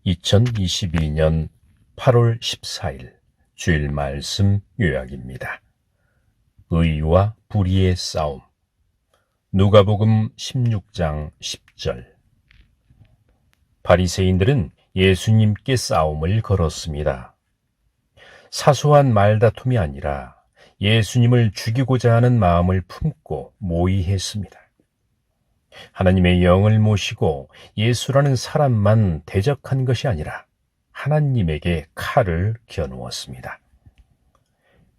2022년 8월 14일 주일 말씀 요약입니다. 의와 불의의 싸움. 누가복음 16장 10절. 바리새인들은 예수님께 싸움을 걸었습니다. 사소한 말다툼이 아니라 예수님을 죽이고자 하는 마음을 품고 모의했습니다. 하나님의 영을 모시고 예수라는 사람만 대적한 것이 아니라 하나님에게 칼을 겨누었습니다.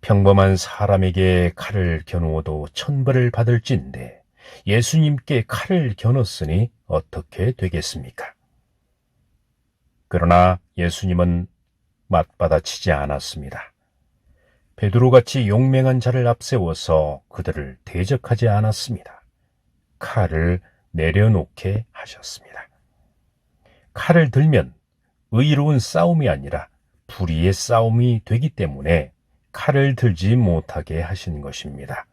평범한 사람에게 칼을 겨누어도 천벌을 받을진데 예수님께 칼을 겨눴으니 어떻게 되겠습니까? 그러나 예수님은 맞받아치지 않았습니다. 베드로같이 용맹한 자를 앞세워서 그들을 대적하지 않았습니다. 칼을 내려놓게 하셨습니다. 칼을 들면 의로운 싸움이 아니라 불의의 싸움이 되기 때문에 칼을 들지 못하게 하신 것입니다.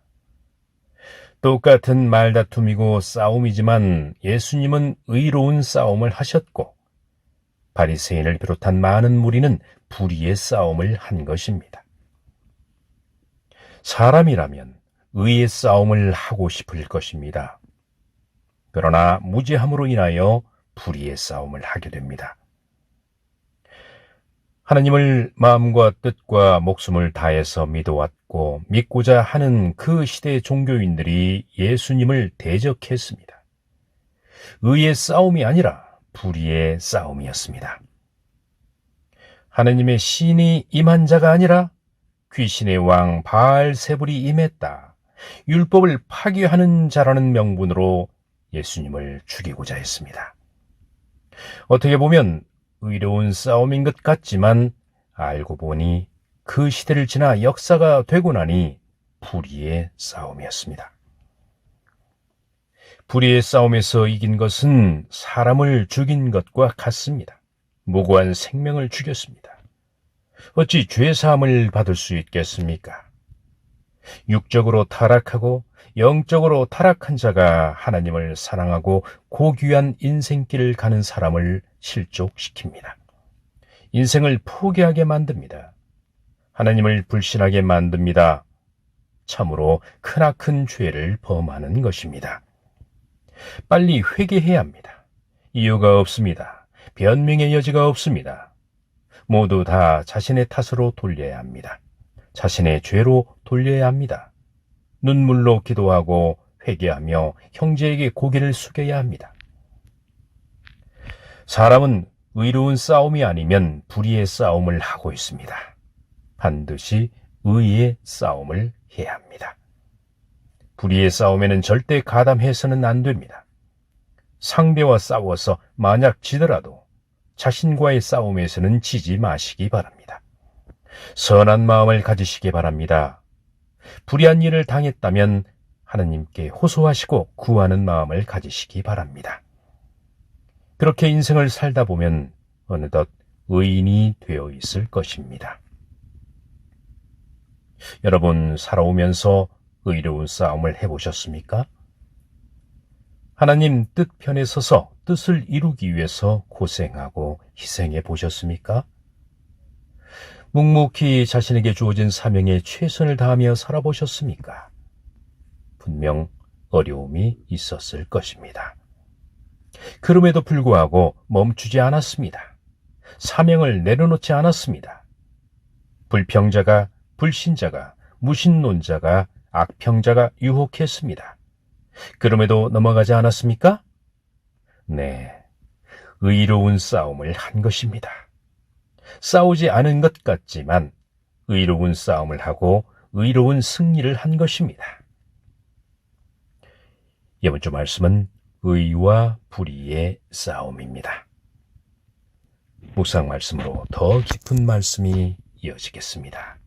똑같은 말다툼이고 싸움이지만 예수님은 의로운 싸움을 하셨고 바리새인을 비롯한 많은 무리는 불의의 싸움을 한 것입니다. 사람이라면 의의 싸움을 하고 싶을 것입니다. 그러나 무지함으로 인하여 불의의 싸움을 하게 됩니다. 하나님을 마음과 뜻과 목숨을 다해서 믿어왔고 믿고자 하는 그 시대의 종교인들이 예수님을 대적했습니다. 의의 싸움이 아니라 불의의 싸움이었습니다. 하나님의 신이 임한 자가 아니라 귀신의 왕 바알세불이 임했다. 율법을 파괴하는 자라는 명분으로 예수님을 죽이고자 했습니다. 어떻게 보면 의로운 싸움인 것 같지만 알고 보니 그 시대를 지나 역사가 되고 나니 불의의 싸움이었습니다. 불의의 싸움에서 이긴 것은 사람을 죽인 것과 같습니다. 무고한 생명을 죽였습니다. 어찌 죄사함을 받을 수 있겠습니까? 육적으로 타락하고 영적으로 타락한 자가 하나님을 사랑하고 고귀한 인생길을 가는 사람을 실족시킵니다. 인생을 포기하게 만듭니다. 하나님을 불신하게 만듭니다. 참으로 크나큰 죄를 범하는 것입니다. 빨리 회개해야 합니다. 이유가 없습니다. 변명의 여지가 없습니다. 모두 다 자신의 탓으로 돌려야 합니다. 자신의 죄로 돌려야 합니다. 눈물로 기도하고 회개하며 형제에게 고개를 숙여야 합니다. 사람은 의로운 싸움이 아니면 불의의 싸움을 하고 있습니다. 반드시 의의 싸움을 해야 합니다. 불의의 싸움에는 절대 가담해서는 안 됩니다. 상대와 싸워서 만약 지더라도 자신과의 싸움에서는 지지 마시기 바랍니다. 선한 마음을 가지시기 바랍니다. 불의한 일을 당했다면 하나님께 호소하시고 구하는 마음을 가지시기 바랍니다. 그렇게 인생을 살다 보면 어느덧 의인이 되어 있을 것입니다. 여러분, 살아오면서 의로운 싸움을 해보셨습니까? 하나님 뜻 편에 서서 뜻을 이루기 위해서 고생하고 희생해 보셨습니까? 묵묵히 자신에게 주어진 사명에 최선을 다하며 살아보셨습니까? 분명 어려움이 있었을 것입니다. 그럼에도 불구하고 멈추지 않았습니다. 사명을 내려놓지 않았습니다. 불평자가, 불신자가, 무신론자가, 악평자가 유혹했습니다. 그럼에도 넘어가지 않았습니까? 네, 의로운 싸움을 한 것입니다. 싸우지 않은 것 같지만 의로운 싸움을 하고 의로운 승리를 한 것입니다. 이번 주 말씀은 의와 불의의 싸움입니다. 묵상 말씀으로 더 깊은 말씀이 이어지겠습니다.